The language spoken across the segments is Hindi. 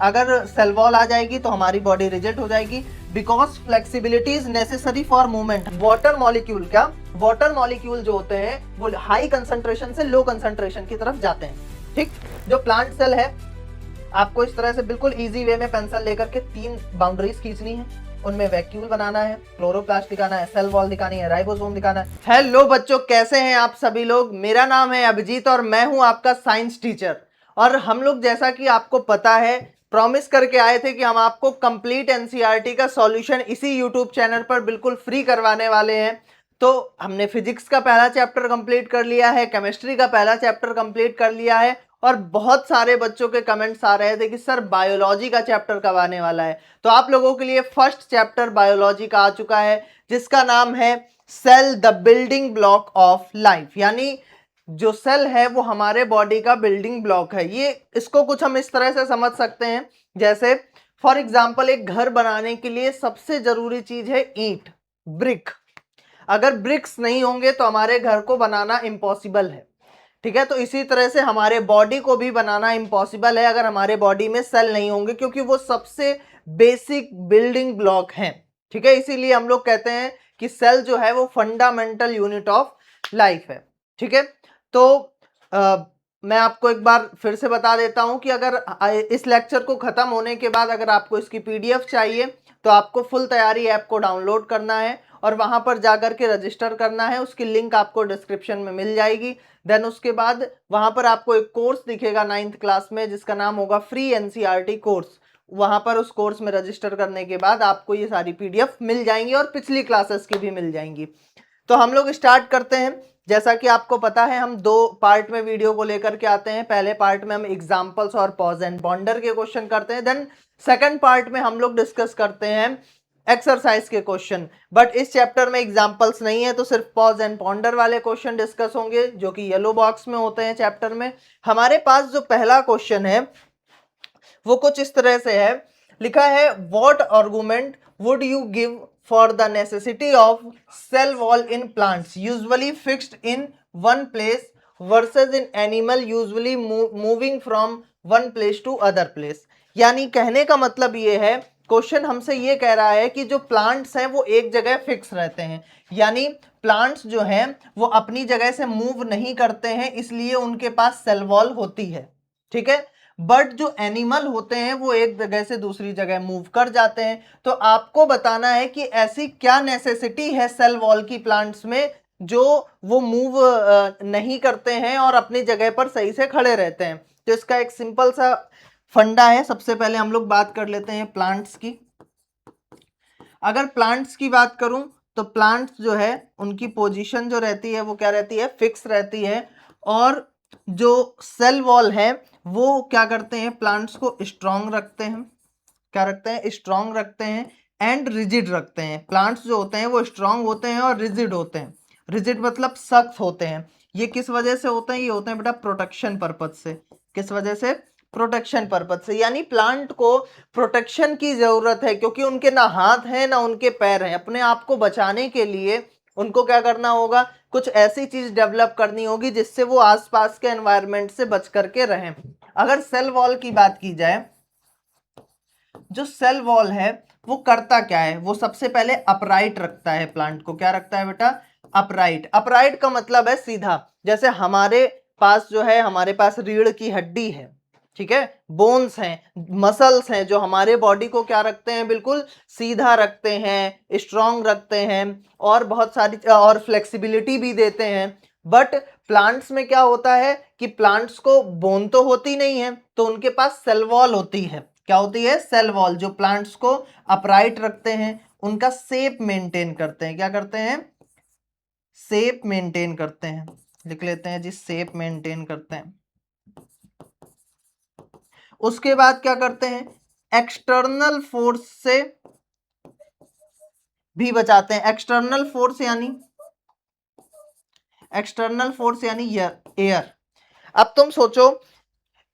अगर सेल वॉल आ जाएगी तो हमारी बॉडी रिजिड हो जाएगी, because flexibility is necessary for movement. Water molecule, क्या वाटर मॉलिक्यूल जो होते हैं वो हाई कंसंट्रेशन से लो कंसंट्रेशन की तरफ जाते हैं। ठीक, जो प्लांट सेल है आपको इस तरह से बिल्कुल इजी वे में पेंसिल लेकर के 3 बाउंड्रीज खींचनी है, उनमें वैक्यूल बनाना है, क्लोरोप्लास्ट दिखाना है, सेल वॉल दिखानी है, राइबोसोम दिखाना है। हेलो बच्चों, कैसे हैं आप सभी लोग? मेरा नाम है अभिजीत और मैं हूं आपका साइंस टीचर। और हम लोग, जैसा कि आपको पता है, प्रॉमिस करके आए थे कि हम आपको कंप्लीट एनसीईआरटी का सॉल्यूशन इसी यूट्यूब चैनल पर बिल्कुल फ्री करवाने वाले हैं। तो हमने फिजिक्स का पहला चैप्टर कंप्लीट कर लिया है, केमिस्ट्री का पहला चैप्टर कंप्लीट कर लिया है, और बहुत सारे बच्चों के कमेंट्स आ रहे थे कि सर बायोलॉजी का चैप्टर कब आने वाला है। तो आप लोगों के लिए फर्स्ट चैप्टर बायोलॉजी का आ चुका है, जिसका नाम है cell the building block of life. यानी जो सेल है वो हमारे बॉडी का बिल्डिंग ब्लॉक है। ये इसको कुछ हम इस तरह से समझ सकते हैं, जैसे फॉर एग्जाम्पल एक घर बनाने के लिए सबसे जरूरी चीज है ईंट, ब्रिक। अगर ब्रिक्स नहीं होंगे तो हमारे घर को बनाना इम्पॉसिबल है। ठीक है, तो इसी तरह से हमारे बॉडी को भी बनाना इम्पॉसिबल है अगर हमारे बॉडी में सेल नहीं होंगे, क्योंकि वो सबसे बेसिक बिल्डिंग ब्लॉक हैं। ठीक है, इसीलिए हम लोग कहते हैं कि सेल जो है वो फंडामेंटल यूनिट ऑफ लाइफ है। ठीक है, तो मैं आपको एक बार फिर से बता देता हूं कि अगर इस लेक्चर को खत्म होने के बाद अगर आपको इसकी पीडीएफ चाहिए तो आपको फुल तैयारी ऐप को डाउनलोड करना है और वहां पर जाकर के रजिस्टर करना है। उसकी लिंक आपको डिस्क्रिप्शन में मिल जाएगी। देन उसके बाद वहां पर आपको एक कोर्स दिखेगा 9th क्लास में, जिसका नाम होगा फ्री एनसीईआरटी कोर्स। वहां पर उस कोर्स में रजिस्टर करने के बाद आपको ये सारी पीडीएफ मिल जाएंगी और पिछली क्लासेस की भी मिल जाएंगी। तो हम लोग स्टार्ट करते हैं। जैसा कि आपको पता है, हम 2 पार्ट में वीडियो को लेकर के आते हैं। पहले पार्ट में हम एग्जांपल्स और पॉज एंड बॉन्डर के क्वेश्चन करते हैं। देन सेकंड पार्ट में हम लोग डिस्कस करते हैं एक्सरसाइज के क्वेश्चन। बट इस चैप्टर में एग्जांपल्स नहीं है, तो सिर्फ पॉज एंड पॉन्डर वाले क्वेश्चन डिस्कस होंगे, जो कि येलो बॉक्स में होते हैं चैप्टर में। हमारे पास जो पहला क्वेश्चन है वो कुछ इस तरह से है, लिखा है what argument would you give for the necessity of cell wall in plants usually fixed in one place versus in animal usually moving from one place to other place. यानी कहने का मतलब ये है, क्वेश्चन हमसे ये कह रहा है कि जो प्लांट्स हैं वो एक जगह फिक्स रहते हैं, यानी प्लांट्स जो हैं वो अपनी जगह से मूव नहीं करते हैं, इसलिए उनके पास सेल वॉल होती है। ठीक है, बट जो एनिमल होते हैं वो एक जगह से दूसरी जगह मूव कर जाते हैं। तो आपको बताना है कि ऐसी क्या नेसेसिटी है सेल वॉल की प्लांट्स में जो वो मूव नहीं करते हैं और अपनी जगह पर सही से खड़े रहते हैं। तो इसका एक सिंपल सा फंडा है। सबसे पहले हम लोग बात कर लेते हैं प्लांट्स की। अगर प्लांट्स की बात करूं तो प्लांट्स जो है उनकी पोजीशन जो रहती है वो क्या रहती है, फिक्स रहती है। और जो सेल वॉल है वो क्या करते हैं, प्लांट्स को स्ट्रांग रखते हैं। क्या रखते हैं? स्ट्रांग रखते हैं एंड रिजिड रखते हैं। प्लांट्स जो होते हैं वो स्ट्रांग होते हैं और रिजिड होते हैं। रिजिड मतलब सख्त होते हैं। ये किस वजह से होते हैं? ये होते हैं बेटा प्रोटेक्शन पर्पज से। किस वजह से? प्रोटेक्शन पर्पज से। यानी प्लांट को प्रोटेक्शन की जरूरत है, क्योंकि उनके ना हाथ हैं ना उनके पैर हैं। अपने आप को बचाने के लिए उनको क्या करना होगा, कुछ ऐसी चीज डेवलप करनी होगी जिससे वो आसपास के एनवायरनमेंट से बच करके रहें। अगर सेल वॉल की बात की जाए, जो सेल वॉल है वो करता क्या है, वो सबसे पहले अपराइट रखता है प्लांट को। क्या रखता है बेटा? अपराइट। अपराइट का मतलब है सीधा। जैसे हमारे पास जो है, हमारे पास रीढ़ की हड्डी है, ठीक है, बोन्स हैं, मसल्स हैं, जो हमारे बॉडी को क्या रखते हैं, बिल्कुल सीधा रखते हैं, स्ट्रांग रखते हैं, और बहुत सारी और फ्लेक्सिबिलिटी भी देते हैं। बट प्लांट्स में क्या होता है कि प्लांट्स को बोन तो होती नहीं है, तो उनके पास सेल वॉल होती है। क्या होती है? सेल वॉल, जो प्लांट्स को अपराइट रखते हैं, उनका शेप मेंटेन करते हैं। क्या करते हैं? शेप मेंटेन करते हैं। लिख लेते हैं जी, शेप मेंटेन करते हैं। उसके बाद क्या करते हैं? एक्सटर्नल फोर्स से भी बचाते हैं। एक्सटर्नल फोर्स यानी एयर। अब तुम सोचो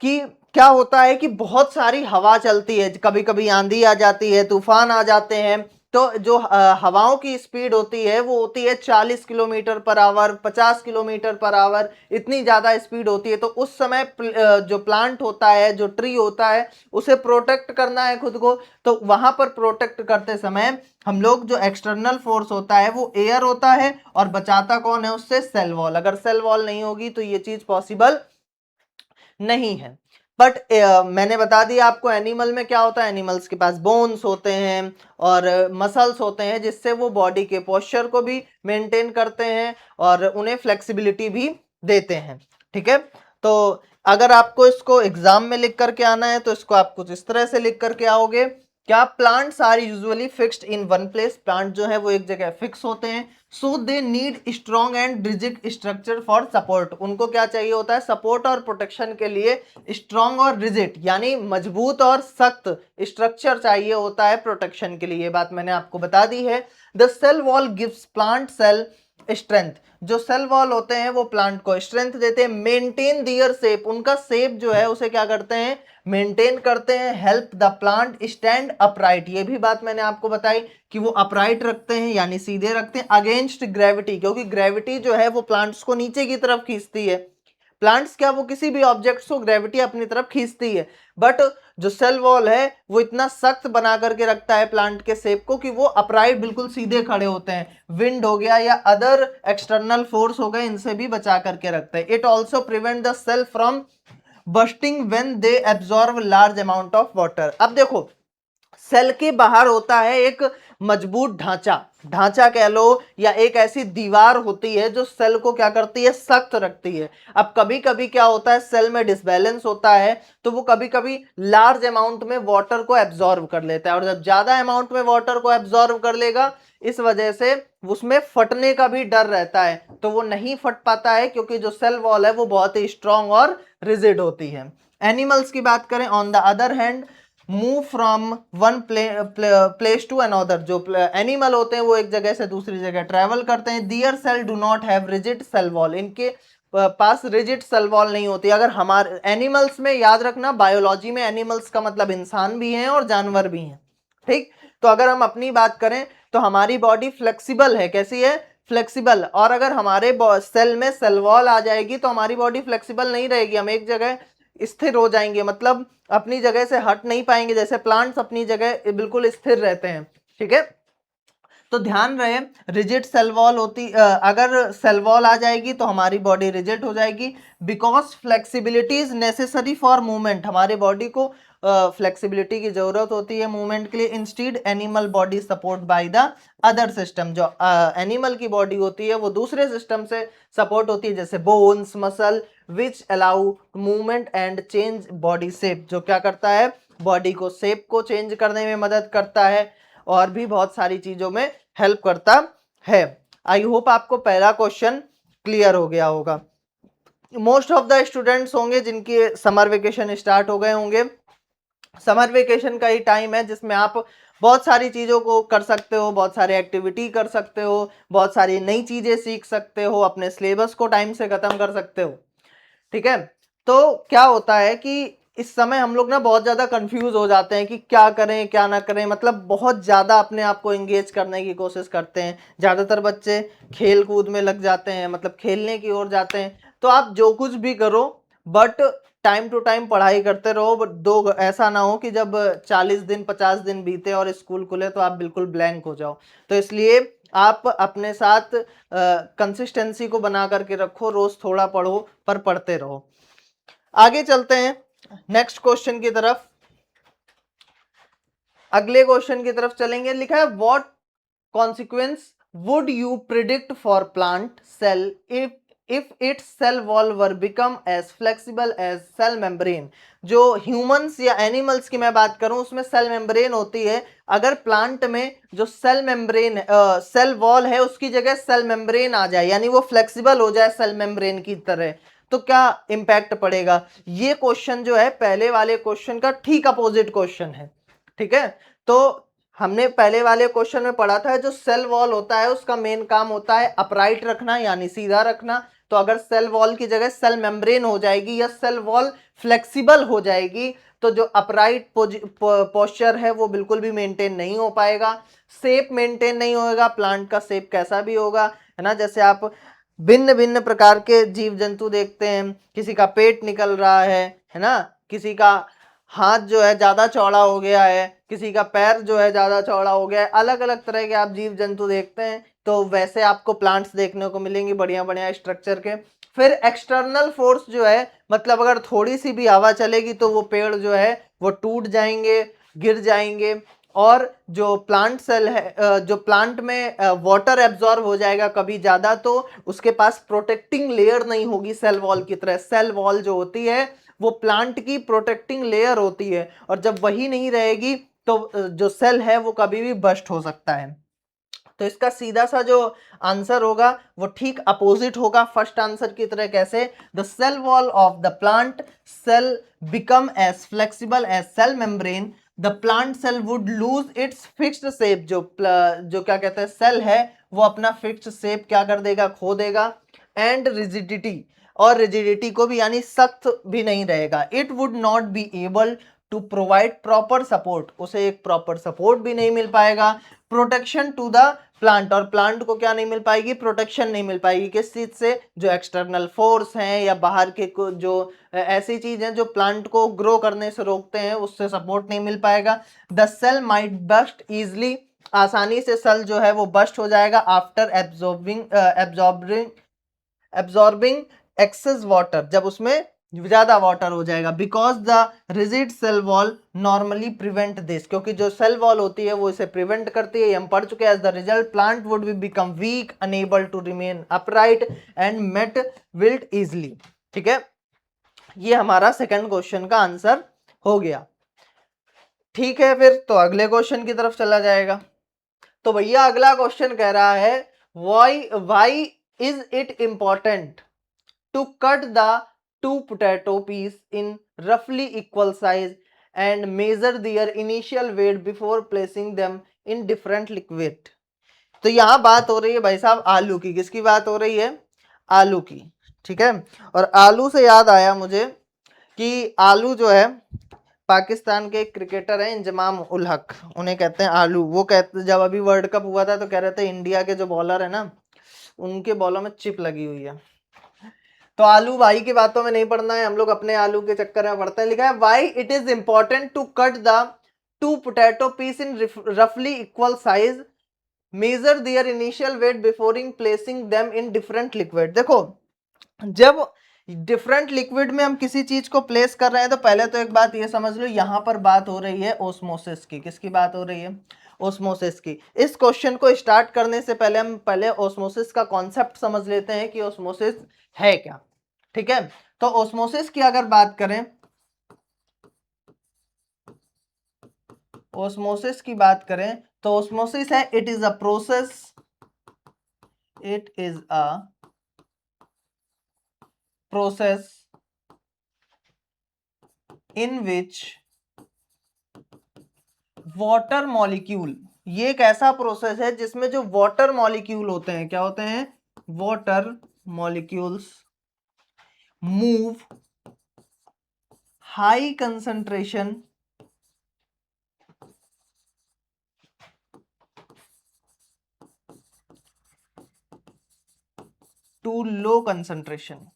कि क्या होता है कि बहुत सारी हवा चलती है, कभी कभी आंधी आ जाती है, तूफान आ जाते हैं, तो जो हवाओं की स्पीड होती है वो होती है 40 kilometre per hour, 50 kilometre per hour, इतनी ज़्यादा स्पीड होती है। तो उस समय जो प्लांट होता है, जो ट्री होता है, उसे प्रोटेक्ट करना है खुद को। तो वहां पर प्रोटेक्ट करते समय हम लोग जो एक्सटर्नल फोर्स होता है वो एयर होता है, और बचाता कौन है उससे? Cell wall. अगर सेल वॉल नहीं होगी तो ये चीज पॉसिबल नहीं है। बट मैंने बता दिया आपको एनिमल में क्या होता है। एनिमल्स के पास बोन्स होते हैं और मसल्स होते हैं, जिससे वो बॉडी के पोस्चर को भी मेंटेन करते हैं और उन्हें फ्लेक्सिबिलिटी भी देते हैं। ठीक है, तो अगर आपको इसको एग्जाम में लिख करके आना है तो इसको आप कुछ इस तरह से लिख करके आओगे। क्या? Plants are usually fixed in one place. Plant जो है वो एक जगह फिक्स होते हैं। So they need strong and rigid structure for support. उनको क्या चाहिए होता है? सपोर्ट और प्रोटेक्शन के लिए स्ट्रॉन्ग और रिजिड यानी मजबूत और सख्त स्ट्रक्चर चाहिए होता है प्रोटेक्शन के लिए। ये बात मैंने आपको बता दी है। The cell wall gives plant cell strength. जो सेल वॉल होते हैं वो प्लांट को स्ट्रेंथ देते हैं। मेंटेन दियर शेप, उनका शेप जो है उसे क्या करते हैं? मेंटेन करते हैं। Help the plant stand upright, ये भी बात मैंने आपको बताई कि वो अपराइट रखते हैं यानी सीधे रखते हैं। अगेंस्ट ग्रेविटी, क्योंकि ग्रेविटी जो है वो प्लांट्स को नीचे की तरफ खींचती है। प्लांट्स क्या, वो किसी भी ऑब्जेक्ट को ग्रेविटी अपनी तरफ खींचती है, बट जो सेल वॉल है वो इतना सख्त बना करके रखता है प्लांट के शेप को कि वो अपराइट बिल्कुल सीधे खड़े होते हैं। विंड हो गया या अदर एक्सटर्नल फोर्स हो गए, इनसे भी बचा करके रखते हैं। It also prevent the cell from bursting when they absorb large amount of water. अब देखो, सेल के बाहर होता है एक मजबूत ढांचा कह लो, या एक ऐसी दीवार होती है जो सेल को क्या करती है? सख्त रखती है। अब कभी कभी क्या होता है, सेल में डिसबैलेंस होता है, तो वो कभी कभी लार्ज अमाउंट में वाटर को एब्जॉर्ब कर लेता है, और जब ज्यादा अमाउंट में वाटर को एब्जॉर्ब कर लेगा, इस वजह से उसमें फटने का भी डर रहता है, तो वो नहीं फट पाता है, क्योंकि जो सेल वॉल है वो बहुत ही स्ट्रांग और रिजिड होती है। एनिमल्स की बात करें, on the other hand move from one place to another. जो एनिमल होते हैं वो एक जगह से दूसरी जगह ट्रेवल करते हैं। Their cell do not have rigid cell wall, इनके पास रिजिड सेल वॉल नहीं होती। अगर हमारे एनिमल्स में, याद रखना बायोलॉजी में एनिमल्स का मतलब इंसान भी हैं और जानवर भी हैं, ठीक। तो अगर हम अपनी बात करें तो हमारी बॉडी फ्लेक्सिबल है। कैसी है? फ्लेक्सिबल। और अगर हमारे सेल में सेल वॉल आ जाएगी तो हमारी बॉडी फ्लेक्सिबल नहीं रहेगी, हम एक जगह स्थिर हो जाएंगे, मतलब अपनी जगह से हट नहीं पाएंगे। जैसे प्लांट्स अपनी जगह बिल्कुल स्थिर रहते हैं, ठीक है। तो ध्यान रहे, रिजिड सेल वॉल होती, अगर सेल वॉल आ जाएगी तो हमारी बॉडी रिजिड हो जाएगी। Because flexibility is necessary for movement, हमारे बॉडी को फ्लेक्सिबिलिटी की जरूरत होती है मूवमेंट के लिए। Instead animal body support by the other system, जो एनिमल की बॉडी होती है वो दूसरे सिस्टम से सपोर्ट होती है, जैसे bones, muscle, which allow movement and change body shape, जो क्या करता है? बॉडी को शेप को चेंज करने में मदद करता है, और भी बहुत सारी चीजों में हेल्प करता है। आई होप आपको पहला क्वेश्चन क्लियर हो गया होगा। मोस्ट ऑफ द स्टूडेंट्स होंगे जिनके समर वेकेशन स्टार्ट हो गए होंगे। समर वेकेशन का ही टाइम है जिसमें आप बहुत सारी चीज़ों को कर सकते हो, बहुत सारे एक्टिविटी कर सकते हो, बहुत सारी नई चीज़ें सीख सकते हो, अपने सिलेबस को टाइम से ख़त्म कर सकते हो, ठीक है। तो क्या होता है कि इस समय हम लोग ना बहुत ज़्यादा कंफ्यूज हो जाते हैं कि क्या करें क्या ना करें, मतलब बहुत ज़्यादा अपने आप को एंगेज करने की कोशिश करते हैं। ज़्यादातर बच्चे खेल कूद में लग जाते हैं, मतलब खेलने की ओर जाते हैं। तो आप जो कुछ भी करो, बट टाइम टू टाइम पढ़ाई करते रहो। बट दो ऐसा ना हो कि जब 40 दिन 50 दिन बीते और स्कूल खुले तो आप बिल्कुल ब्लैंक हो जाओ। तो इसलिए आप अपने साथ कंसिस्टेंसी को बना करके रखो, रोज थोड़ा पढ़ो पर पढ़ते रहो। आगे चलते हैं नेक्स्ट क्वेश्चन की तरफ। अगले क्वेश्चन की तरफ चलेंगे। लिखा है what consequence would you predict for plant cell if its cell wall were become as flexible as cell membrane. जो ह्यूमंस या एनिमल्स की मैं बात करूं उसमें सेल मेम्ब्रेन होती है। अगर प्लांट में जो सेल मेम्ब्रेन सेल वॉल है उसकी जगह सेल मेम्ब्रेन आ जाए, यानी वो फ्लेक्सिबल हो जाए सेल मेम्ब्रेन की तरह, तो क्या इंपैक्ट पड़ेगा? ये क्वेश्चन जो है पहले वाले क्वेश्चन का ठीक अपोजिट क्वेश्चन है, ठीक है। तो हमने पहले वाले क्वेश्चन में पढ़ा था जो सेल वॉल होता है उसका मेन काम होता है अपराइट रखना यानी सीधा रखना, तो अगर सेल वॉल की जगह सेल मेम्ब्रेन हो जाएगी या सेल वॉल फ्लेक्सिबल हो जाएगी तो जो अपराइट पोस्चर है वो बिल्कुल भी मेंटेन नहीं हो पाएगा, शेप मेंटेन नहीं होगा, प्लांट का शेप कैसा भी होगा, है ना। जैसे आप भिन्न भिन्न प्रकार के जीव जंतु देखते हैं, किसी का पेट निकल रहा है ना, किसी का हाथ जो है ज्यादा चौड़ा हो गया है, किसी का पैर जो है ज्यादा चौड़ा हो गया है, अलग अलग तरह के आप जीव जंतु देखते हैं। तो वैसे आपको प्लांट्स देखने को मिलेंगे बढ़िया बढ़िया स्ट्रक्चर के। फिर एक्सटर्नल फोर्स जो है, मतलब अगर थोड़ी सी भी हवा चलेगी तो वो पेड़ जो है वो टूट जाएंगे, गिर जाएंगे। और जो प्लांट सेल है, जो प्लांट में वाटर एब्जॉर्ब हो जाएगा कभी ज्यादा, तो उसके पास प्रोटेक्टिंग लेयर नहीं होगी सेल वॉल की तरह। सेल वॉल जो होती है वो प्लांट की प्रोटेक्टिंग लेयर होती है, और जब वही नहीं रहेगी तो जो सेल है वो कभी भी बस्ट हो सकता है। तो इसका सीधा सा जो आंसर होगा वो ठीक अपोजिट होगा फर्स्ट आंसर की तरह। कैसे? The cell wall of the plant cell become as flexible as cell membrane, the plant cell would lose its fixed shape. जो क्या कहते हैं, सेल है वो अपना फिक्स्ड शेप क्या कर देगा, खो देगा। एंड रिजिडिटी, और रिजिडिटी को भी, यानी सख्त भी नहीं रहेगा। It would not be able to provide proper support, उसे एक प्रॉपर सपोर्ट भी नहीं मिल पाएगा। प्रोटेक्शन टू द प्लांट, और प्लांट को क्या नहीं मिल पाएगी, प्रोटेक्शन नहीं मिल पाएगी। किस चीज से? जो एक्सटर्नल फोर्स हैं या बाहर के जो ऐसी चीज हैं जो प्लांट को ग्रो करने से रोकते हैं, उससे सपोर्ट नहीं मिल पाएगा। The cell might burst easily, आसानी से सेल जो है वो बस्ट हो जाएगा। आफ्टर एब्जॉर्बिंग एक्सेस वाटर, जब उसमें ज्यादा वाटर हो जाएगा। Because the rigid cell wall normally prevent this, क्योंकि जो सेल वॉल होती है वो इसे प्रिवेंट करती है, ये हम पढ़ चुके हैं। As the result plant would be become weak, unable to remain upright and may wilt easily. ठीक है, ये हमारा सेकंड क्वेश्चन का आंसर हो गया। ठीक है, फिर तो अगले क्वेश्चन की तरफ चला जाएगा। तो भैया अगला क्वेश्चन कह रहा है, why is it important to cut the two potato piece in roughly equal size and measure their initial weight before placing them in different liquid। तो यहां बात हो रही है भाई साहब आलू की। किसकी बात हो रही है? आलू की। ठीक है, और आलू से याद आया मुझे कि आलू जो है, पाकिस्तान के एक क्रिकेटर हैं इंजमाम उल हक, उन्हें कहते हैं आलू। वो कहते, जब अभी वर्ल्ड कप हुआ था तो कह रहे थे इंडिया के जो बॉलर है ना, उनके बॉलों में चिप लगी हुई है। तो आलू भाई की बातों में नहीं पढ़ना है, हम लोग अपने आलू के चक्कर में पढ़ते हैं। लिखा है why it is important to cut the two potato piece in रफली equal size, measure their initial weight before placing them in different liquid. देखो, जब डिफरेंट लिक्विड में हम किसी चीज को प्लेस कर रहे हैं तो पहले तो एक बात ये समझ लो, यहां पर बात हो रही है ओस्मोसिस की। किसकी बात हो रही है? ओस्मोसिस की। इस क्वेश्चन को स्टार्ट करने से पहले हम पहले ओस्मोसिस का कॉन्सेप्ट समझ लेते हैं कि ओस्मोसिस है क्या। ठीक है, तो ओस्मोसिस की अगर बात करें, ओस्मोसिस की बात करें तो ओस्मोसिस है, it is a process, it is a process in which water molecule, ये एक ऐसा प्रोसेस है जिसमें जो वाटर मॉलिक्यूल होते हैं, क्या होते हैं? Water molecules move high concentration to low concentration.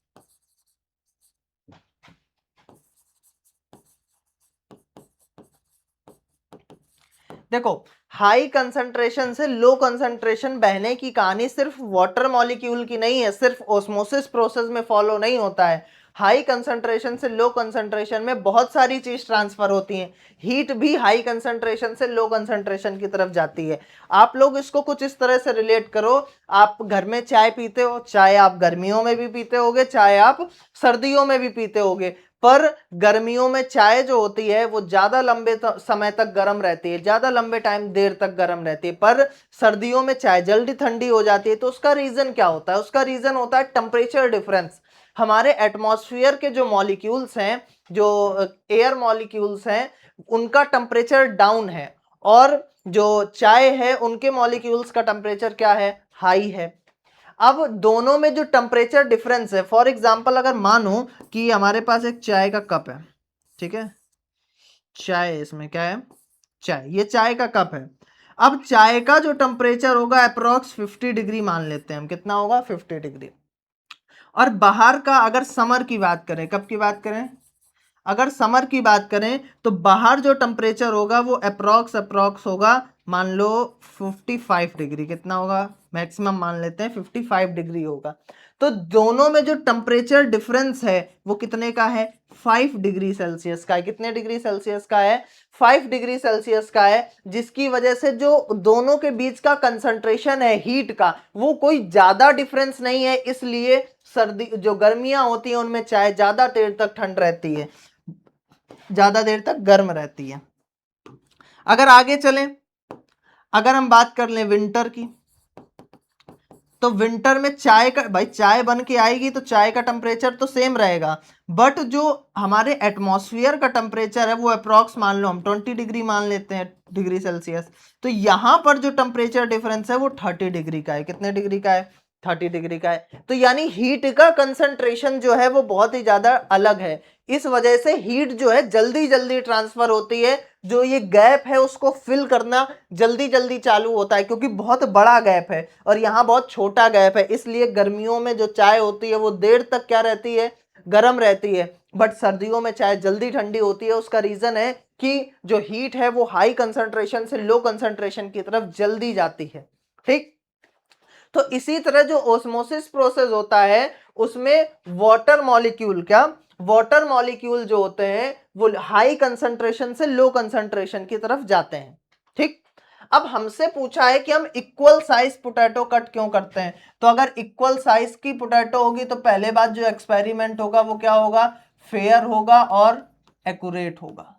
देखो, हाई कंसंट्रेशन से लो कंसंट्रेशन बहने की कहानी सिर्फ वाटर मॉलिक्यूल की नहीं है, सिर्फ ओस्मोसिस प्रोसेस में फॉलो नहीं होता है। हाई कंसंट्रेशन से लो कंसंट्रेशन में बहुत सारी चीज ट्रांसफर होती हैं। हीट भी हाई कंसंट्रेशन से लो कंसंट्रेशन की तरफ जाती है। आप लोग इसको कुछ इस तरह से रिलेट करो, आप घर में चाय पीते हो, चाय आप गर्मियों में भी पीते होगे, चाय आप सर्दियों में भी पीते होगे, पर गर्मियों में चाय जो होती है वो ज्यादा लंबे समय तक गर्म रहती है, ज्यादा लंबे टाइम देर तक गर्म रहती है, पर सर्दियों में चाय जल्दी ठंडी हो जाती है। तो उसका रीजन क्या होता है? उसका रीजन होता है टेम्परेचर डिफरेंस। हमारे एटमॉस्फेयर के जो मॉलिक्यूल्स हैं, जो एयर मॉलिक्यूल्स हैं, उनका टेम्परेचर डाउन है, और जो चाय है उनके मॉलिक्यूल्स का टेम्परेचर क्या है? हाई है। अब दोनों में जो टेम्परेचर डिफरेंस है, फॉर एग्जांपल अगर मानो कि हमारे पास एक चाय का कप है, ठीक है, चाय, इसमें क्या है, चाय, ये चाय का कप है। अब चाय का जो टेम्परेचर होगा अप्रोक्स 50 डिग्री मान लेते हैं हम, कितना होगा, 50 डिग्री। और बाहर का अगर समर की बात करें, कब की बात करें, अगर समर की बात करें तो बाहर जो टेम्परेचर होगा वो अप्रोक्स होगा, मान लो 55 डिग्री, कितना होगा, मैक्सिमम मान लेते हैं 55 डिग्री होगा। तो दोनों में जो टेम्परेचर डिफरेंस है वो कितने का है, 5 डिग्री सेल्सियस का है। कितने डिग्री सेल्सियस का है, 5 डिग्री सेल्सियस का है, जिसकी वजह से जो दोनों के बीच का कंसंट्रेशन है हीट का वो कोई ज्यादा डिफरेंस नहीं है, इसलिए सर्दी जो गर्मियां होती हैं उनमें चाय ज्यादा देर तक ठंड रहती है, ज्यादा देर तक गर्म रहती है। अगर आगे चलें, अगर हम बात कर लें विंटर की, तो विंटर में चाय का, भाई चाय बन के आएगी तो चाय का टेम्परेचर तो सेम रहेगा, बट जो हमारे एटमॉस्फेयर का टेम्परेचर है वो अप्रॉक्स मान लो हम 20 डिग्री मान लेते हैं, डिग्री सेल्सियस। तो यहां पर जो टेम्परेचर डिफरेंस है वो 30 डिग्री का है। कितने डिग्री का है, 30 डिग्री का है। तो यानी हीट का कंसंट्रेशन जो है वो बहुत ही ज्यादा अलग है। इस वजह से हीट जो है जल्दी जल्दी ट्रांसफर होती है, जो ये गैप है उसको फिल करना जल्दी जल्दी चालू होता है, क्योंकि बहुत बड़ा गैप है और यहाँ बहुत छोटा गैप है, इसलिए गर्मियों में जो चाय होती है वो देर तक क्या रहती है, गर्म रहती है, बट सर्दियों में चाय जल्दी ठंडी होती है। उसका रीजन है कि जो हीट है वो हाई कंसंट्रेशन से लो कंसंट्रेशन की तरफ जल्दी जाती है। ठीक, तो इसी तरह जो ओस्मोसिस प्रोसेस होता है उसमें वाटर मॉलिक्यूल, क्या, वाटर मॉलिक्यूल जो होते हैं वो हाई कंसंट्रेशन से लो कंसंट्रेशन की तरफ जाते हैं। ठीक, अब हमसे पूछा है कि हम इक्वल साइज पोटैटो कट क्यों करते हैं। तो अगर इक्वल साइज की पोटैटो होगी तो पहले बात जो एक्सपेरिमेंट होगा वो क्या होगा, फेयर होगा और एक्यूरेट होगा।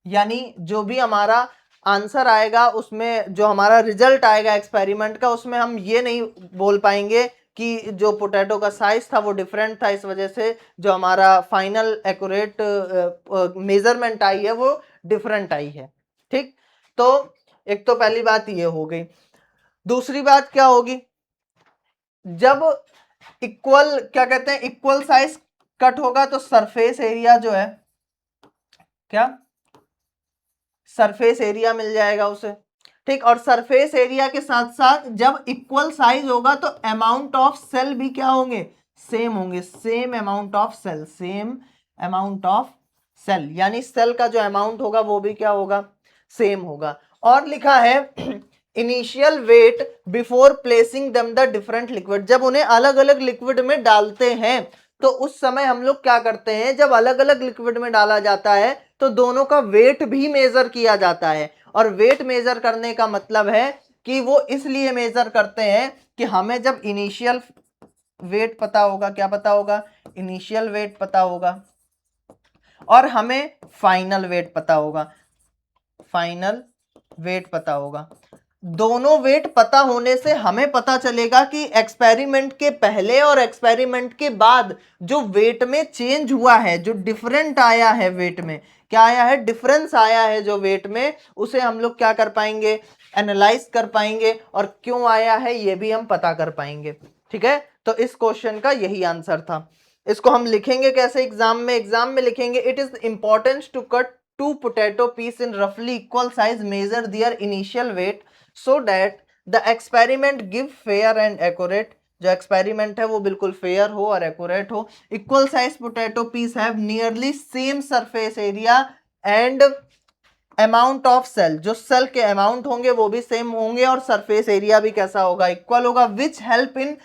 यानी जो भी हमारा आंसर आएगा उसमें जो हमारा रिजल्ट आएगा एक्सपेरिमेंट का, उसमें हम ये नहीं बोल पाएंगे कि जो पोटैटो का साइज था वो डिफरेंट था, इस वजह से जो हमारा फाइनल एक्यूरेट मेजरमेंट आई है वो डिफरेंट आई है। ठीक, तो एक तो पहली बात ये हो गई। दूसरी बात क्या होगी, जब इक्वल, क्या कहते हैं, इक्वल साइज कट होगा तो सरफेस एरिया जो है, क्या, सरफेस एरिया मिल जाएगा उसे। ठीक, और सरफेस एरिया के साथ साथ जब इक्वल साइज होगा तो अमाउंट ऑफ सेल भी क्या होंगे, सेम होंगे, same amount of cell, same amount of cell, यानी सेल का जो अमाउंट होगा वो भी क्या होगा, सेम होगा। और लिखा है initial weight before placing them the different liquid, जब उन्हें अलग अलग लिक्विड में डालते हैं तो उस समय हम लोग क्या करते हैं, जब अलग अलग लिक्विड में डाला जाता है तो दोनों का वेट भी मेजर किया जाता है। और वेट मेजर करने का मतलब है कि वो इसलिए मेजर करते हैं कि हमें जब इनिशियल वेट पता होगा, क्या पता होगा, इनिशियल वेट पता होगा, और हमें फाइनल वेट पता होगा, फाइनल वेट पता होगा। दोनों वेट पता होने से हमें पता चलेगा कि एक्सपेरिमेंट के पहले और एक्सपेरिमेंट के बाद जो वेट में चेंज हुआ है, जो डिफरेंट आया है वेट में, क्या आया है, डिफरेंस आया है जो वेट में, उसे हम लोग क्या कर पाएंगे, एनालाइज कर पाएंगे, और क्यों आया है ये भी हम पता कर पाएंगे। ठीक है, तो इस क्वेश्चन का यही आंसर था। इसको हम लिखेंगे कैसे एग्जाम में, एग्जाम में लिखेंगे it is important to cut two potato piece in roughly equal size, measure their initial weight so that the experiment give fair and accurate, जो एक्सपेरिमेंट है वो बिल्कुल फेयर हो और एक्यूरेट हो। Equal size potato piece have nearly same surface area and amount of cell, जो सेल के अमाउंट होंगे वो भी सेम होंगे और सरफेस एरिया भी कैसा होगा, इक्वल होगा, which help in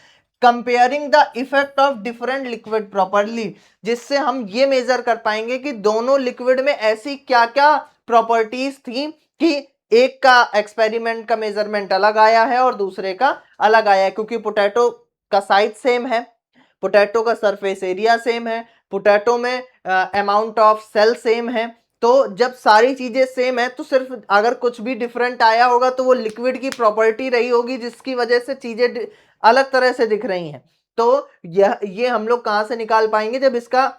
comparing the effect of different liquid properly, जिससे हम ये मेजर कर पाएंगे कि दोनों लिक्विड में ऐसी क्या क्या प्रॉपर्टीज थी कि एक का एक्सपेरिमेंट का मेजरमेंट अलग आया है और दूसरे का अलग आया है, क्योंकि पोटैटो का साइज सेम है, पोटैटो का सरफेस एरिया सेम है, पोटैटो में अमाउंट ऑफ सेल सेम है। तो जब सारी चीजें सेम है तो सिर्फ अगर कुछ भी डिफरेंट आया होगा तो वो लिक्विड की प्रॉपर्टी रही होगी जिसकी वजह से चीजें अलग तरह से दिख रही हैं। तो ये हम लोग कहां से निकाल पाएंगे, जब इसका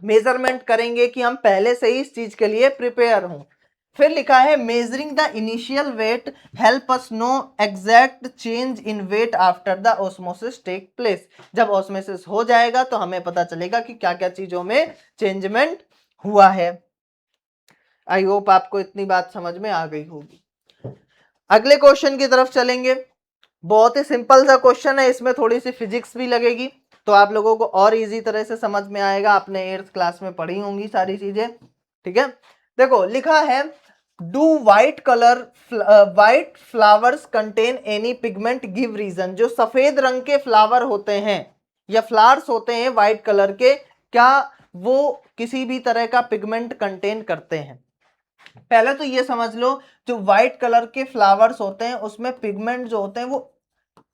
मेजरमेंट करेंगे कि हम पहले से ही इस चीज के लिए प्रिपेयर हों। फिर लिखा है measuring the initial weight help us know exact change in weight after the osmosis take place. जब ऑस्मोसिस हो जाएगा तो हमें पता चलेगा कि क्या क्या चीजों में चेंजमेंट हुआ है। आई होप आपको इतनी बात समझ में आ गई होगी। अगले क्वेश्चन की तरफ चलेंगे। बहुत ही सिंपल सा क्वेश्चन है, इसमें थोड़ी सी फिजिक्स भी लगेगी तो आप लोगों को और इजी तरह से समझ में आएगा। आपने 8th क्लास में पढ़ी होंगी सारी चीजें, ठीक है। देखो लिखा है do white flowers contain any pigment give reason. जो सफेद रंग के फ्लावर होते हैं या फ्लावर्स होते हैं वाइट कलर के, क्या वो किसी भी तरह का पिगमेंट कंटेन करते हैं? पहले तो ये समझ लो, जो व्हाइट कलर के फ्लावर्स होते हैं उसमें पिगमेंट जो होते हैं वो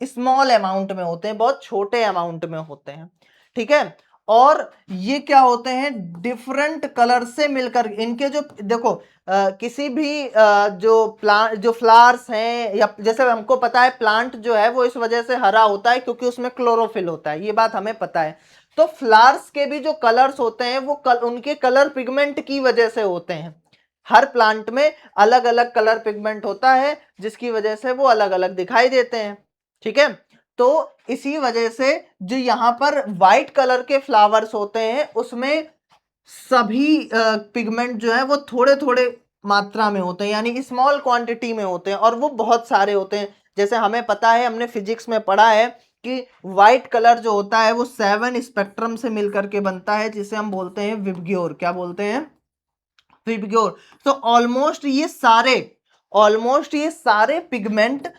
स्मॉल अमाउंट में होते हैं, बहुत छोटे अमाउंट में होते हैं, ठीक है। और ये क्या होते हैं, डिफरेंट कलर से मिलकर इनके जो देखो किसी भी जो फ्लावर्स हैं, या जैसे हमको पता है प्लांट जो है वो इस वजह से हरा होता है क्योंकि उसमें क्लोरोफिल होता है, ये बात हमें पता है। तो फ्लावर्स के भी जो कलर्स होते हैं वो उनके कलर पिगमेंट की वजह से होते हैं। हर प्लांट में अलग अलग कलर पिगमेंट होता है जिसकी वजह से वो अलग अलग दिखाई देते हैं, ठीक है। तो इसी वजह से जो यहाँ पर व्हाइट कलर के फ्लावर्स होते हैं उसमें सभी पिगमेंट जो है वो थोड़े थोड़े मात्रा में होते हैं, यानी स्मॉल क्वांटिटी में होते हैं, और वो बहुत सारे होते हैं। जैसे हमें पता है, हमने फिजिक्स में पढ़ा है कि व्हाइट कलर जो होता है वो 7 स्पेक्ट्रम से मिलकर के बनता है, जिसे हम बोलते हैं विबग्योर। क्या बोलते हैं? विबग्योर। तो ऑलमोस्ट ये सारे पिगमेंट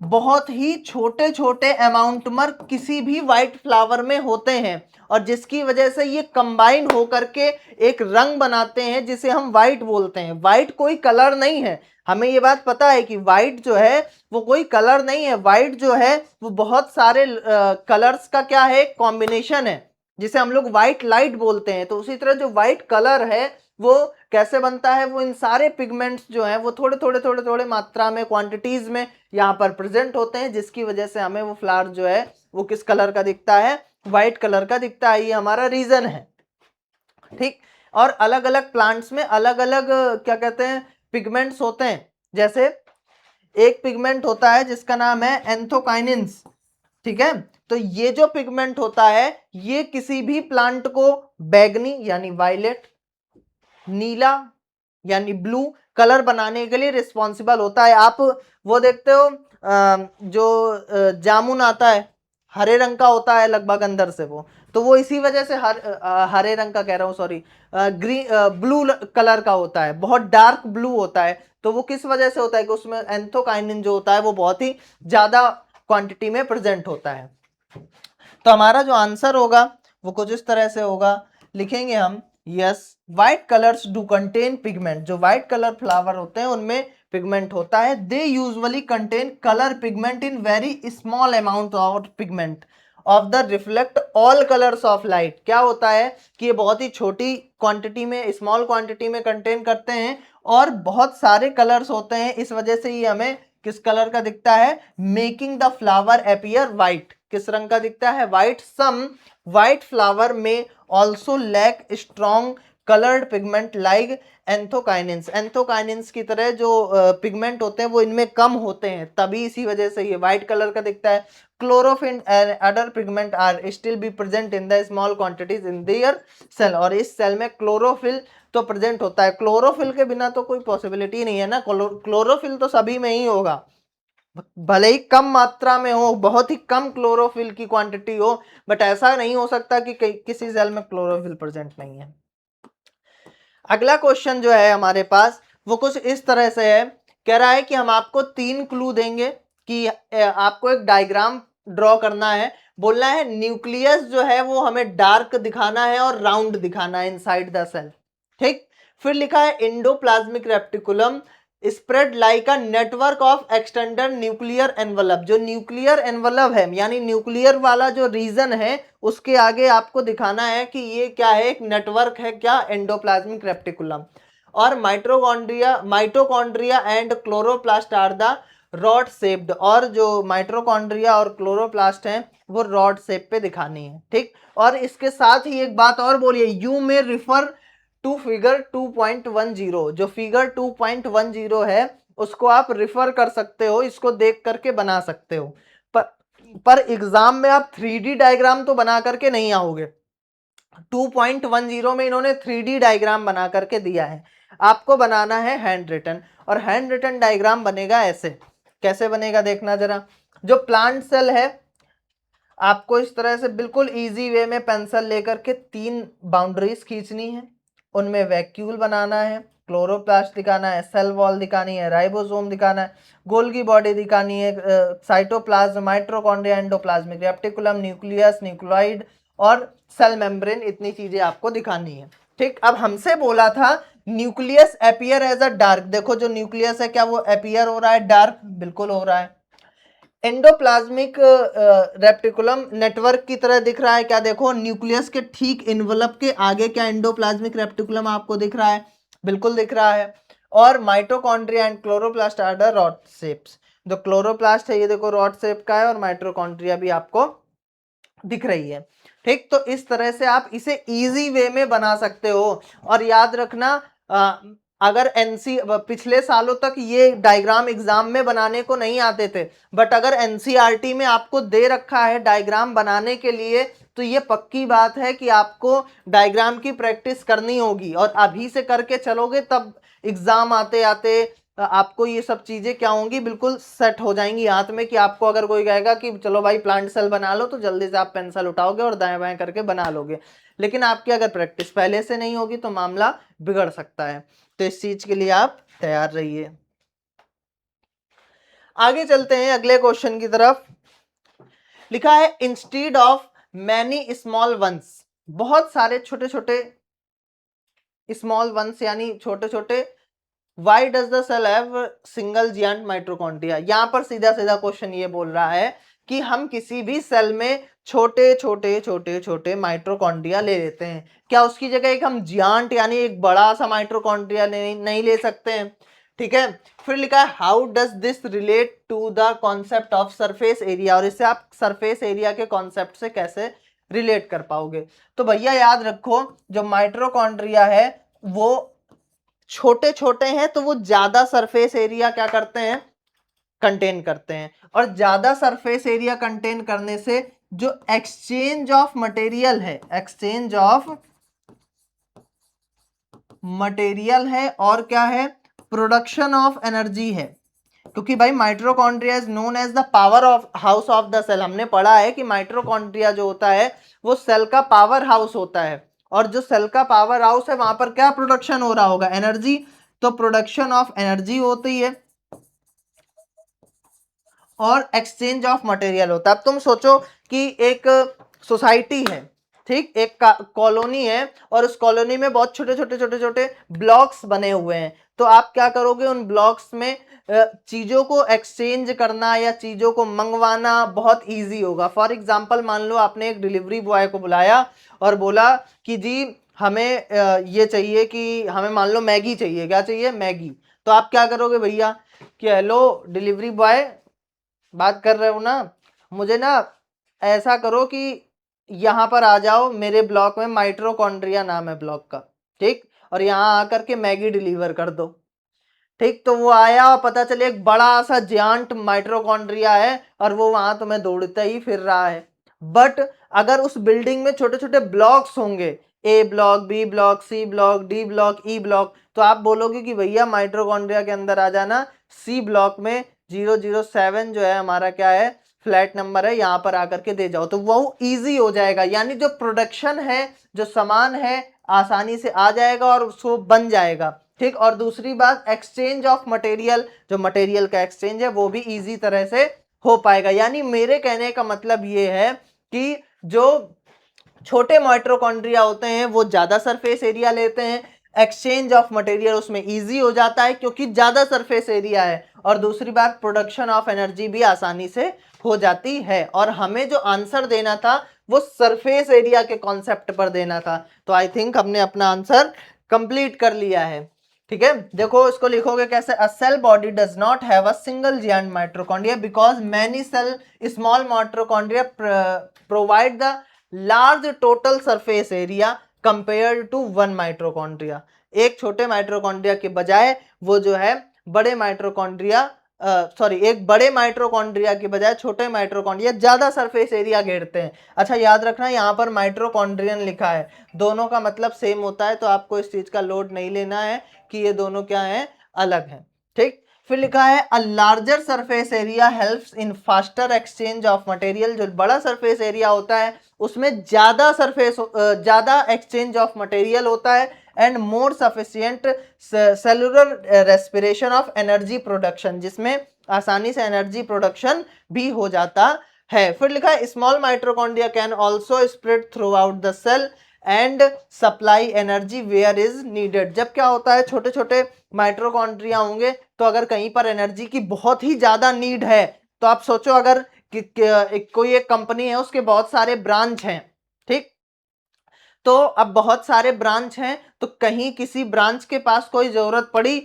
बहुत ही छोटे छोटे अमाउंट में किसी भी व्हाइट फ्लावर में होते हैं, और जिसकी वजह से ये कंबाइन होकर के एक रंग बनाते हैं जिसे हम व्हाइट बोलते हैं। व्हाइट कोई कलर नहीं है, हमें ये बात पता है कि व्हाइट जो है वो कोई कलर नहीं है। व्हाइट जो है वो बहुत सारे कलर्स का क्या है, कॉम्बिनेशन है, जिसे हम लोग व्हाइट लाइट बोलते हैं। तो उसी तरह जो व्हाइट कलर है वो कैसे बनता है, वो इन सारे पिगमेंट्स जो हैं वो थोड़े थोड़े थोड़े थोड़े मात्रा में, क्वांटिटीज में यहाँ पर प्रेजेंट होते हैं, जिसकी वजह से हमें वो फ्लावर जो है वो किस कलर का दिखता है, व्हाइट कलर का दिखता है। ये हमारा रीजन है, ठीक। और अलग अलग प्लांट्स में अलग अलग क्या कहते हैं, पिगमेंट्स होते हैं। जैसे एक पिगमेंट होता है जिसका नाम है एंथोकाइनिन्स, ठीक है। तो ये जो पिगमेंट होता है ये किसी भी प्लांट को बैगनी यानी वायलेट, नीला यानी ब्लू कलर बनाने के लिए रिस्पॉन्सिबल होता है। आप वो देखते हो जो जामुन आता है हरे रंग का होता है लगभग अंदर से, तो वो इसी वजह से हरे रंग का कह रहा हूँ, सॉरी, ग्रीन ब्लू कलर का होता है, बहुत डार्क ब्लू होता है। तो वो किस वजह से होता है कि उसमें एंथोकाइनिन जो होता है वो बहुत ही ज्यादा क्वांटिटी में प्रेजेंट होता है। तो हमारा जो आंसर होगा वो कुछ इस तरह से होगा, लिखेंगे हम yes white colours do contain pigment. जो व्हाइट कलर फ्लावर होते हैं उनमें पिगमेंट होता है। They usually contain colour pigment in very small amount of pigment of the reflect all colours of light. क्या होता है कि ये बहुत ही छोटी क्वांटिटी में, स्मॉल क्वांटिटी में कंटेन करते हैं और बहुत सारे कलर्स होते हैं, इस वजह से ये हमें किस कलर का दिखता है, making the flower appear white. किस रंग का दिखता है, white. Some white flower may also lack strong coloured pigment like anthocyanins. Anthocyanins की तरह जो पिगमेंट होते हैं वो इनमें कम होते हैं, तभी इसी वजह से ये व्हाइट कलर का दिखता है। Chlorophyll and other pigment are still be present in the small quantities in their cell. और इस सेल में क्लोरोफिल तो प्रेजेंट होता है, क्लोरोफिल के बिना तो कोई पॉसिबिलिटी नहीं है ना। क्लोरोफिल तो सभी में ही होगा, भले ही कम मात्रा में हो, बहुत ही कम क्लोरोफिल की क्वांटिटी हो, बट ऐसा नहीं हो सकता कि किसी सेल में क्लोरोफिल प्रेजेंट नहीं है। अगला क्वेश्चन जो है हमारे पास वो कुछ इस तरह से है, कह रहा है कि हम आपको 3 क्लू देंगे कि आपको एक डायग्राम ड्रॉ करना है। बोलना है न्यूक्लियस जो है वो हमें डार्क दिखाना है और राउंड दिखाना है इनसाइड द सेल, ठीक। फिर लिखा है endoplasmic reticulum spread like a network of extended nuclear envelope. जो न्यूक्लियर एनवलप है यानी न्यूक्लियर वाला जो रीजन है उसके आगे आपको दिखाना है कि ये क्या है, एक नेटवर्क है, क्या, एंडोप्लाज्मिक रेटिकुलम। और mitochondria and chloroplast are the rod shaped. और जो माइटोकॉन्ड्रिया और क्लोरोप्लास्ट हैं वो रॉड शेप पे दिखानी है, ठीक। और इसके साथ ही एक बात और बोलिए, यू में रिफर टू फिगर 2.10। जो फिगर 2.10 है उसको आप रिफर कर सकते हो, इसको देख करके बना सकते हो, पर एग्जाम में आप 3D डायग्राम तो बना करके नहीं आओगे। 2.10 में इन्होंने 3D डायग्राम बना करके दिया है, आपको बनाना है हैंड रिटन। और हैंड रिटन डायग्राम बनेगा ऐसे, कैसे बनेगा देखना जरा। जो प्लांट सेल है आपको इस तरह से बिल्कुल इजी वे में पेंसिल लेकर के 3 बाउंड्रीज खींचनी है, उनमें वैक्यूल बनाना है, क्लोरोप्लास्ट दिखाना है, सेल वॉल दिखानी है, राइबोसोम दिखाना है, गोल्गी बॉडी दिखानी है, cytoplasm, mitochondria, endoplasmic reticulum, nucleus, nucleoid और सेल मेम्ब्रेन, इतनी चीजें आपको दिखानी है। ठीक, अब हमसे बोला था nucleus appear as a dark. देखो जो न्यूक्लियस है क्या वो अपीयर हो रहा है डार्क? बिल्कुल हो रहा है। एंडोप्लाज्मिक रेटिकुलम नेटवर्क की तरह दिख रहा है क्या? देखो न्यूक्लियस के ठीक इन्वलप के आगे क्या एंडोप्लाज्मिक रेटिकुलम आपको दिख रहा है? बिल्कुल दिख रहा है। और mitochondria and chloroplast are the rod shapes. जो क्लोरोप्लास्ट है ये देखो रॉड शेप का है, और माइटोकॉन्ड्रिया भी आपको दिख रही है। ठीक, तो इस तरह से आप इसे इजी वे में बना सकते हो। और याद रखना अगर पिछले सालों तक ये डायग्राम एग्जाम में बनाने को नहीं आते थे, बट अगर एनसीईआरटी में आपको दे रखा है डायग्राम बनाने के लिए, तो ये पक्की बात है कि आपको डायग्राम की प्रैक्टिस करनी होगी, और अभी से करके चलोगे तब एग्जाम आते आते आपको ये सब चीजें क्या होंगी, बिल्कुल सेट हो जाएंगी हाथ में। कि आपको अगर कोई कहेगा कि चलो भाई प्लांट सेल बना लो, तो जल्दी से आप पेंसिल उठाओगे और दाएं बाएं करके बना लोगे। लेकिन आपकी अगर प्रैक्टिस पहले से नहीं होगी तो मामला बिगड़ सकता है। तो इस चीज के लिए आप तैयार रहिए। आगे चलते हैं अगले क्वेश्चन की तरफ। लिखा है instead of many small ones, बहुत सारे छोटे छोटे स्मॉल वंस यानी छोटे छोटे, why does the cell have single giant mitochondria. यहां पर सीधा सीधा क्वेश्चन ये बोल रहा है कि हम किसी भी सेल में छोटे छोटे छोटे छोटे माइटोकॉन्ड्रिया ले लेते हैं, क्या उसकी जगह एक हम जियांट यानी एक बड़ा सा माइटोकॉन्ड्रिया नहीं ले सकते हैं? ठीक है, फिर लिखा है how does this relate to the concept of surface area, और इससे आप सरफेस एरिया के कॉन्सेप्ट से कैसे रिलेट कर पाओगे? तो भैया याद रखो जो माइटोकॉन्ड्रिया है वो छोटे छोटे हैं, तो वो ज्यादा सरफेस एरिया क्या करते हैं, कंटेन करते हैं। और ज्यादा सरफेस एरिया कंटेन करने से जो एक्सचेंज ऑफ मटेरियल है, एक्सचेंज ऑफ मटेरियल है, और क्या है, प्रोडक्शन ऑफ एनर्जी है। क्योंकि भाई mitochondria is known as the power of house of the cell. हमने पढ़ा है कि माइटोकॉन्ड्रिया जो होता है वो सेल का पावर हाउस होता है, और जो सेल का पावर हाउस है वहां पर क्या प्रोडक्शन हो रहा होगा, एनर्जी। तो प्रोडक्शन ऑफ एनर्जी होती है और एक्सचेंज ऑफ मटेरियल होता है। अब तुम सोचो कि एक सोसाइटी है, ठीक, एक कॉलोनी है, और उस कॉलोनी में बहुत छोटे छोटे छोटे छोटे ब्लॉक्स बने हुए हैं। तो आप क्या करोगे, उन ब्लॉक्स में चीजों को एक्सचेंज करना या चीजों को मंगवाना बहुत इजी होगा। फॉर एग्जांपल मान लो आपने एक डिलीवरी बॉय को बुलाया और बोला कि जी हमें ये चाहिए, कि हमें मान लो मैगी चाहिए। क्या चाहिए? मैगी। तो आप क्या करोगे भैया कि हेलो डिलीवरी बॉय बात कर रहे हो ना, मुझे ना ऐसा करो कि यहाँ पर आ जाओ मेरे ब्लॉक में, माइटोकॉन्ड्रिया नाम है ब्लॉक का, ठीक, और यहाँ आकर के मैगी डिलीवर कर दो। ठीक, तो वो आया, पता चले एक बड़ा सा जियांट माइटोकॉन्ड्रिया है और वो वहां तुम्हें दौड़ता ही फिर रहा है। बट अगर उस बिल्डिंग में छोटे छोटे ब्लॉक्स होंगे, A block, B block, C block, D block, E block, तो आप बोलोगे कि भैया माइटोकॉन्ड्रिया के अंदर आ जाना, सी ब्लॉक में 007 जो है हमारा क्या है, फ्लैट नंबर है, यहाँ पर आकर के दे जाओ। तो वो इजी हो जाएगा, यानी जो प्रोडक्शन है, जो सामान है, आसानी से आ जाएगा और उसको बन जाएगा। ठीक, और दूसरी बात एक्सचेंज ऑफ मटेरियल, जो मटेरियल का एक्सचेंज है वो भी इजी तरह से हो पाएगा। यानी मेरे कहने का मतलब ये है कि जो छोटे माइटोकॉन्ड्रिया होते हैं वो ज्यादा सरफेस एरिया लेते हैं, एक्सचेंज ऑफ मटेरियल उसमें इजी हो जाता है क्योंकि ज्यादा सरफेस एरिया है, और दूसरी बात प्रोडक्शन ऑफ एनर्जी भी आसानी से हो जाती है। और हमें जो आंसर देना था वो सरफेस एरिया के कॉन्सेप्ट पर देना था। तो आई थिंक हमने अपना आंसर कंप्लीट कर लिया है। ठीक है, देखो इसको लिखोगे कैसे, a cell body does not have a single giant mitochondria because many cell small mitochondria provide the large total surface area compare to 1 mitochondria. एक छोटे माइटोकॉन्ड्रिया के बजाय वो जो है बड़े माइटोकॉन्ड्रिया एक बड़े माइटोकॉन्ड्रिया के बजाय छोटे माइटोकॉन्ड्रिया ज्यादा सरफेस एरिया घेरते हैं। अच्छा याद रखना यहाँ पर माइटोकॉन्ड्रियन लिखा है, दोनों का मतलब सेम होता है, तो आपको इस चीज का लोड नहीं लेना है कि ये दोनों क्या है, अलग है। ठीक, फिर लिखा है a larger surface area helps in faster exchange of material. जो बड़ा सरफेस एरिया होता है उसमें ज्यादा एक्सचेंज ऑफ मटेरियल होता है and more sufficient cellular respiration of energy production, जिसमें आसानी से एनर्जी प्रोडक्शन भी हो जाता है। फिर लिखा है small mitochondria can also spread throughout the cell and supply energy where is needed. जब क्या होता है, छोटे छोटे माइटोकॉन्ड्रिया होंगे तो अगर कहीं पर एनर्जी की बहुत ही ज्यादा नीड है, तो आप सोचो अगर कोई एक कंपनी है, उसके बहुत सारे ब्रांच हैं, ठीक, तो अब बहुत सारे ब्रांच हैं, तो कहीं किसी ब्रांच के पास कोई जरूरत पड़ी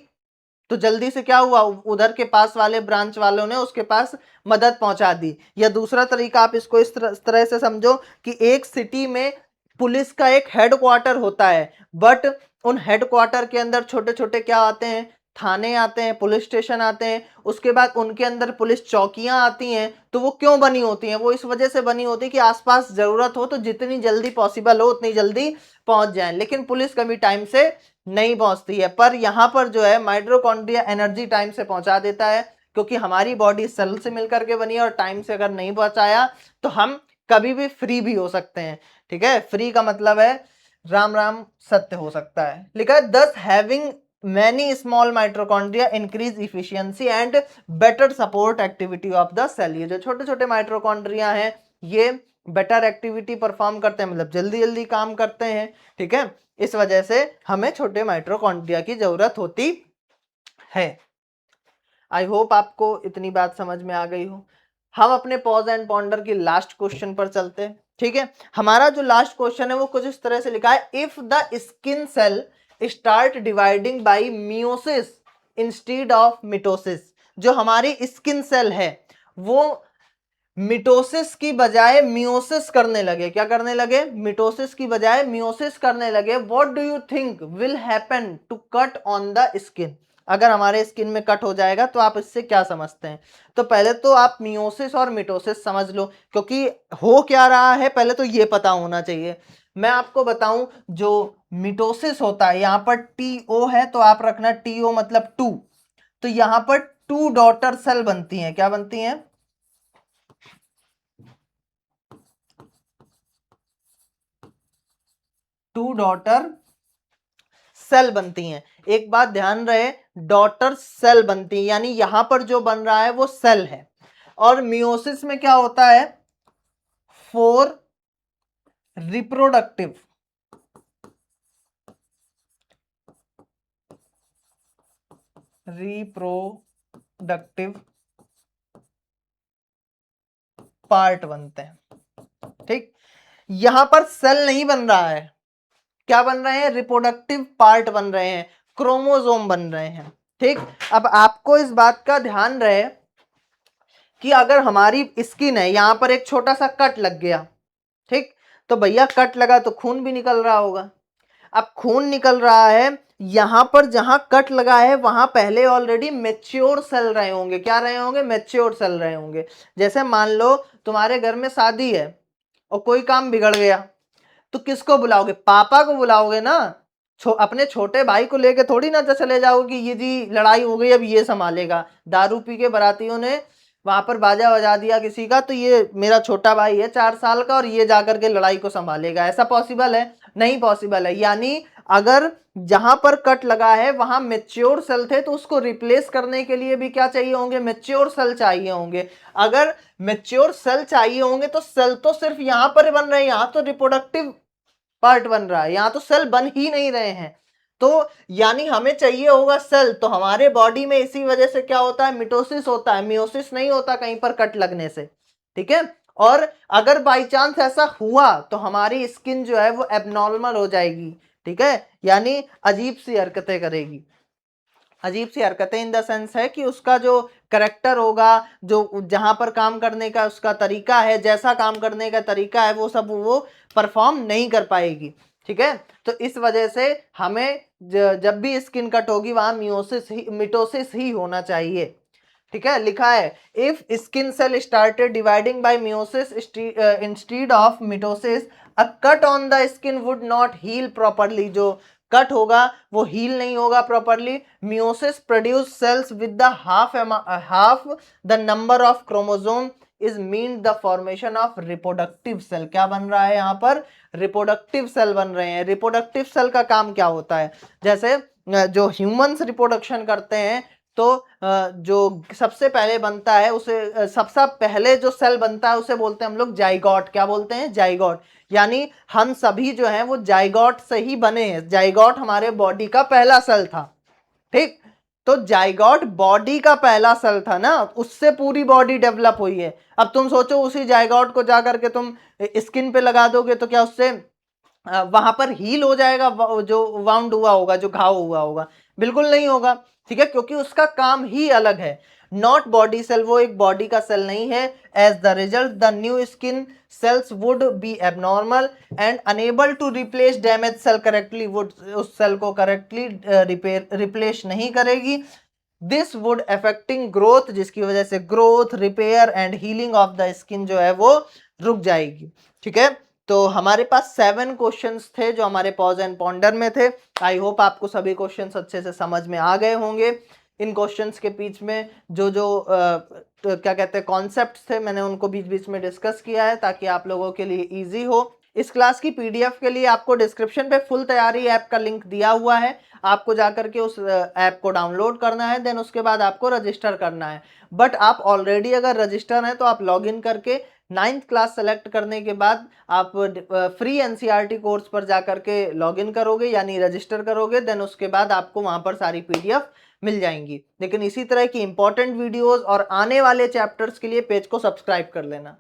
तो जल्दी से क्या हुआ, उधर के पास वाले ब्रांच वालों ने उसके पास मदद पहुंचा दी। या दूसरा तरीका आप इसको इस तरह से समझो कि एक सिटी में पुलिस का एक हेडक्वार्टर होता है, बट उन हेडक्वार्टर के अंदर छोटे छोटे क्या आते हैं, थाने आते हैं, पुलिस स्टेशन आते हैं, उसके बाद उनके अंदर पुलिस चौकियां आती हैं। तो वो क्यों बनी होती हैं, वो इस वजह से बनी होती है कि आसपास जरूरत हो तो जितनी जल्दी पॉसिबल हो उतनी जल्दी पहुंच जाए, लेकिन पुलिस कभी टाइम से नहीं पहुंचती है। पर यहाँ पर जो है माइटोकॉन्ड्रिया एनर्जी टाइम से पहुंचा देता है, क्योंकि हमारी बॉडी सेल से मिलकर के बनी है और टाइम से अगर नहीं पहुंचाया तो हम कभी भी फ्री भी हो सकते हैं। ठीक है, फ्री का मतलब है राम राम सत्य हो सकता है। लिखा है this having many small mitochondria increase efficiency and better support activity of the cell. ये जो छोटे छोटे माइटोकॉन्ड्रिया हैं ये बेटर एक्टिविटी परफॉर्म करते हैं, मतलब जल्दी जल्दी काम करते हैं। ठीक है, इस वजह से हमें छोटे माइटोकॉन्ड्रिया की जरूरत होती है। आई होप आपको इतनी बात समझ में आ गई हो। हम अपने पॉज एंड पॉन्डर की लास्ट क्वेश्चन पर चलते हैं। ठीक है, हमारा जो लास्ट क्वेश्चन है वो कुछ इस तरह से लिखा है, if the skin cell start dividing by meiosis instead of mitosis. जो हमारी स्किन सेल है वो मिटोसिस की बजाय मियोसिस करने लगे, क्या करने लगे, मिटोसिस की बजाय मियोसिस करने लगे, what do you think will happen to cut on the skin. अगर हमारे स्किन में कट हो जाएगा तो आप इससे क्या समझते हैं। तो पहले तो आप मियोसिस और मिटोसिस समझ लो, क्योंकि हो क्या रहा है पहले तो ये पता होना चाहिए। मैं आपको बताऊं, जो मिटोसिस होता है, यहां पर टीओ है तो आप रखना टीओ मतलब टू, तो यहां पर टू डॉटर सेल बनती हैं, क्या बनती हैं, टू डॉटर सेल बनती हैं। एक बात ध्यान रहे, डॉटर सेल बनती है, यानी यहां पर जो बन रहा है वो सेल है। और मियोसिस में क्या होता है, फॉर रिप्रोडक्टिव पार्ट बनते हैं। ठीक, यहां पर सेल नहीं बन रहा है, क्या बन रहे हैं, रिप्रोडक्टिव पार्ट बन रहे हैं, क्रोमोसोम बन रहे हैं। ठीक, अब आपको इस बात का ध्यान रहे कि अगर हमारी स्किन है, यहां पर एक छोटा सा कट लग गया, ठीक, तो भैया कट लगा तो खून भी निकल रहा होगा। अब खून निकल रहा है, यहां पर जहां कट लगा है वहां पहले ऑलरेडी मेच्योर सेल रहे होंगे, क्या रहे होंगे, मेच्योर सेल रहे होंगे। जैसे मान लो तुम्हारे घर में शादी है और कोई काम बिगड़ गया, तो किसको बुलाओगे, पापा को बुलाओगे ना। अपने छोटे भाई को लेके थोड़ी ना चले जाओगे कि ये जी लड़ाई हो गई अब ये संभालेगा। दारू पी के बारातियों ने वहां पर बाजा बजा दिया किसी का, तो ये मेरा छोटा भाई है 4 साल का और ये जाकर के लड़ाई को संभालेगा, ऐसा पॉसिबल है, नहीं पॉसिबल है। यानी अगर जहां पर कट लगा है वहां मेच्योर सेल थे तो उसको रिप्लेस करने के लिए भी क्या चाहिए होंगे, मेच्योर सेल चाहिए होंगे। अगर मेच्योर सेल चाहिए होंगे तो सेल तो सिर्फ यहां पर बन रहे हैं, यहां तो रिप्रोडक्टिव पार्ट बन रहा है, यहां तो सेल बन ही नहीं रहे हैं। तो यानी हमें चाहिए होगा सेल, तो हमारे बॉडी में इसी वजह से क्या होता है, मिटोसिस होता है, मियोसिस नहीं होता कहीं पर कट लगने से। ठीक है, और अगर बाई चांस ऐसा हुआ तो हमारी स्किन जो है वो एबनॉर्मल हो जाएगी। ठीक है, यानी अजीब सी हरकतें करेगी। अजीब सी हरकतें इन द सेंस है कि उसका जो करेक्टर होगा, जो जहां पर काम करने का उसका तरीका है, जैसा काम करने का तरीका है वो सब वो परफॉर्म नहीं कर पाएगी। ठीक है। तो इस वजह से हमें जब भी स्किन कट होगी वहां मिटोसिस ही होना चाहिए। ठीक है, लिखा है if skin cell started dividing by meiosis instead of mitosis a cut on the skin would not heal properly. जो कट होगा वो हील नहीं होगा properly. Meiosis produce cells with the half the number of chromosome is mean the formation of reproductive cell. क्या बन रहा है यहाँ पर? रिप्रोडक्टिव सेल बन रहे हैं। रिप्रोडक्टिव सेल का काम क्या होता है? जैसे जो ह्यूमंस रिप्रोडक्शन करते हैं तो जो सबसे पहले बनता है उसे सबसे पहले जो सेल बनता है उसे बोलते हैं हम लोग जाइगोट। क्या बोलते हैं? जाइगोट। यानी हम सभी जो हैं वो जाइगोट से ही बने हैं। जाइगोट हमारे बॉडी का पहला सेल था। ठीक, तो जाइगोट बॉडी का पहला सेल था ना, उससे पूरी बॉडी डेवलप हुई है। अब तुम सोचो उसी जाइगोट को जाकर के तुम स्किन पे लगा दोगे तो क्या उससे वहां पर हील हो जाएगा? जो वाउंड हुआ होगा, जो घाव हुआ होगा? बिल्कुल नहीं होगा। ठीक है, क्योंकि उसका काम ही अलग है। नॉट बॉडी सेल, वो एक बॉडी का सेल नहीं है। As the result the new skin cells would be abnormal and unable to replace damage cell correctly. Would उस सेल को करेक्टली रिप्लेस नहीं करेगी। दिस वुड अफेक्टिंग ग्रोथ, जिसकी वजह से growth, repair and healing of the skin जो है वो रुक जाएगी। ठीक है, तो हमारे पास 7 क्वेश्चंस थे जो हमारे पॉज एंड पॉन्डर में थे। आई होप आपको सभी क्वेश्चंस अच्छे से समझ में आ गए होंगे। इन क्वेश्चंस के बीच में जो क्या कहते हैं कॉन्सेप्ट्स थे, मैंने उनको बीच बीच में डिस्कस किया है ताकि आप लोगों के लिए इजी हो। इस क्लास की पीडीएफ के लिए आपको डिस्क्रिप्शन पे फुल तैयारी ऐप का लिंक दिया हुआ है। आपको जाकर के उस ऐप को डाउनलोड करना है, देन उसके बाद आपको रजिस्टर करना है। बट आप ऑलरेडी अगर रजिस्टर हैं तो आप लॉग इन करके 9th क्लास सेलेक्ट करने के बाद आप फ्री एनसीईआरटी कोर्स पर जाकर के लॉग इन करोगे, यानी रजिस्टर करोगे, देन उसके बाद आपको वहां पर सारी पीडीएफ मिल जाएंगी। लेकिन इसी तरह की इंपॉर्टेंट वीडियोस और आने वाले चैप्टर्स के लिए पेज को सब्सक्राइब कर लेना।